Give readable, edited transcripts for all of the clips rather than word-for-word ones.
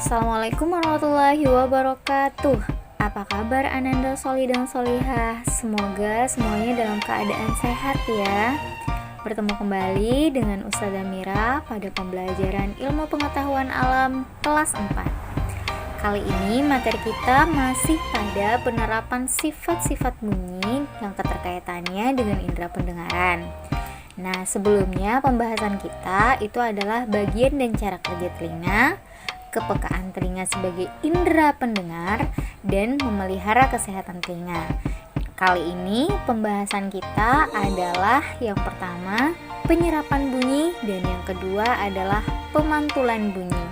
Assalamualaikum warahmatullahi wabarakatuh. Apa kabar Ananda Soli dan Solihah? Semoga semuanya dalam keadaan sehat ya. Bertemu kembali dengan Ustazah Mira pada pembelajaran ilmu pengetahuan alam kelas 4. Kali ini materi kita masih pada penerapan sifat-sifat bunyi yang keterkaitannya dengan indera pendengaran. Nah, sebelumnya pembahasan kita itu adalah bagian dan cara kerja telinga, kepekaan telinga sebagai indera pendengar, dan memelihara kesehatan telinga. Kali ini pembahasan kita adalah yang pertama penyerapan bunyi dan yang kedua adalah pemantulan bunyi.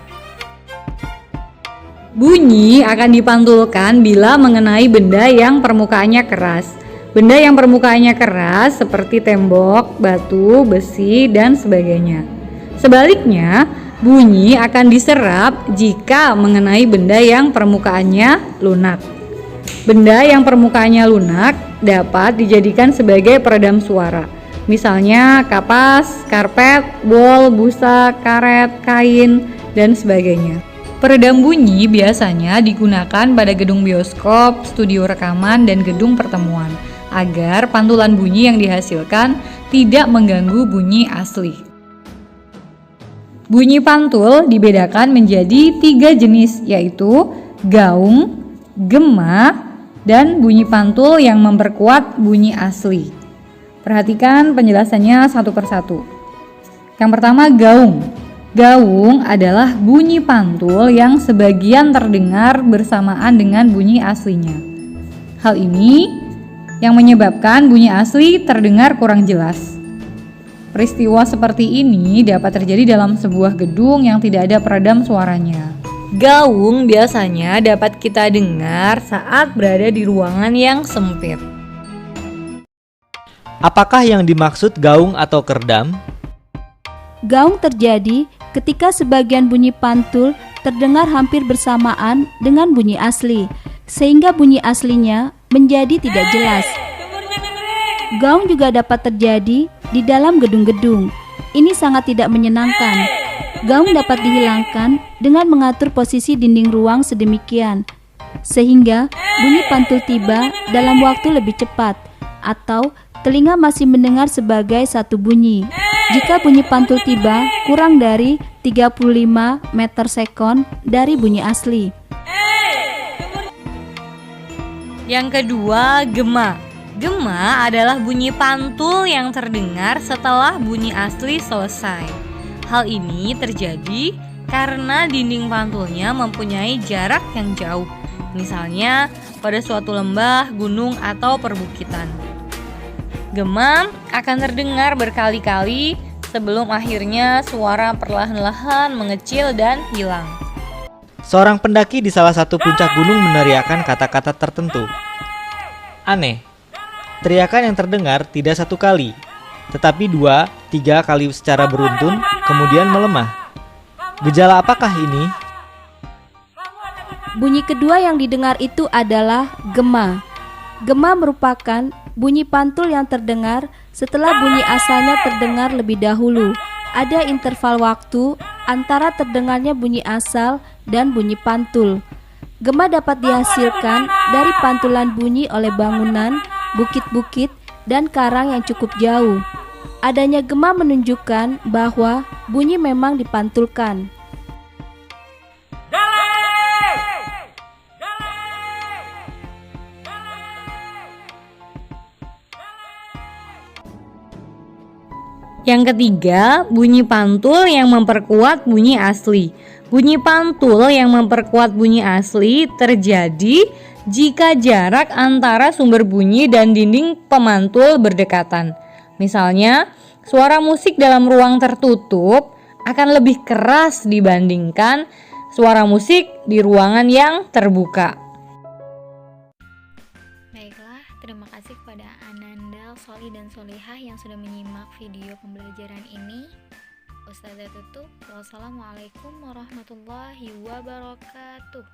Bunyi akan dipantulkan bila mengenai benda yang permukaannya keras. Benda yang permukaannya keras seperti tembok, batu, besi, dan sebagainya. Sebaliknya, bunyi akan diserap jika mengenai benda yang permukaannya lunak. Benda yang permukaannya lunak dapat dijadikan sebagai peredam suara. Misalnya kapas, karpet, bol, busa, karet, kain, dan sebagainya. Peredam bunyi biasanya digunakan pada gedung bioskop, studio rekaman, dan gedung pertemuan agar pantulan bunyi yang dihasilkan tidak mengganggu bunyi asli. Bunyi pantul dibedakan menjadi 3 jenis, yaitu gaung, gema, dan bunyi pantul yang memperkuat bunyi asli. Perhatikan penjelasannya satu persatu. Yang pertama, gaung. Gaung adalah bunyi pantul yang sebagian terdengar bersamaan dengan bunyi aslinya. Hal ini yang menyebabkan bunyi asli terdengar kurang jelas. Peristiwa seperti ini dapat terjadi dalam sebuah gedung yang tidak ada peredam suaranya. Gaung biasanya dapat kita dengar saat berada di ruangan yang sempit. Apakah yang dimaksud gaung atau kerdam? Gaung terjadi ketika sebagian bunyi pantul terdengar hampir bersamaan dengan bunyi asli, sehingga bunyi aslinya menjadi tidak jelas. Gaung juga dapat terjadi di dalam gedung-gedung. Ini sangat tidak menyenangkan. Gaung dapat dihilangkan dengan mengatur posisi dinding ruang sedemikian, sehingga bunyi pantul tiba dalam waktu lebih cepat, atau telinga masih mendengar sebagai satu bunyi. Jika bunyi pantul tiba kurang dari 35 meter sekon dari bunyi asli. Yang kedua, gema. Gema adalah bunyi pantul yang terdengar setelah bunyi asli selesai. Hal ini terjadi karena dinding pantulnya mempunyai jarak yang jauh, misalnya pada suatu lembah, gunung, atau perbukitan. Gema akan terdengar berkali-kali sebelum akhirnya suara perlahan-lahan mengecil dan hilang. Seorang pendaki di salah satu puncak gunung meneriakkan kata-kata tertentu. Aneh, teriakan yang terdengar tidak 1 kali, tetapi 2-3 kali secara beruntun, kemudian melemah. Gejala apakah ini? Bunyi kedua yang didengar itu adalah gema. Gema merupakan bunyi pantul yang terdengar setelah bunyi asalnya terdengar lebih dahulu. Ada interval waktu antara terdengarnya bunyi asal dan bunyi pantul. Gema dapat dihasilkan dari pantulan bunyi oleh bangunan, bukit-bukit, dan karang yang cukup jauh. Adanya gema menunjukkan bahwa bunyi memang dipantulkan. Yang ketiga, bunyi pantul yang memperkuat bunyi asli. Bunyi pantul yang memperkuat bunyi asli terjadi jika jarak antara sumber bunyi dan dinding pemantul berdekatan. Misalnya, suara musik dalam ruang tertutup akan lebih keras dibandingkan suara musik di ruangan yang terbuka. Baiklah, terima kasih kepada Ananda, Soli, dan Solihah yang sudah menyimak video pembelajaran ini. Ustazah tutup. Wassalamualaikum warahmatullahi wabarakatuh.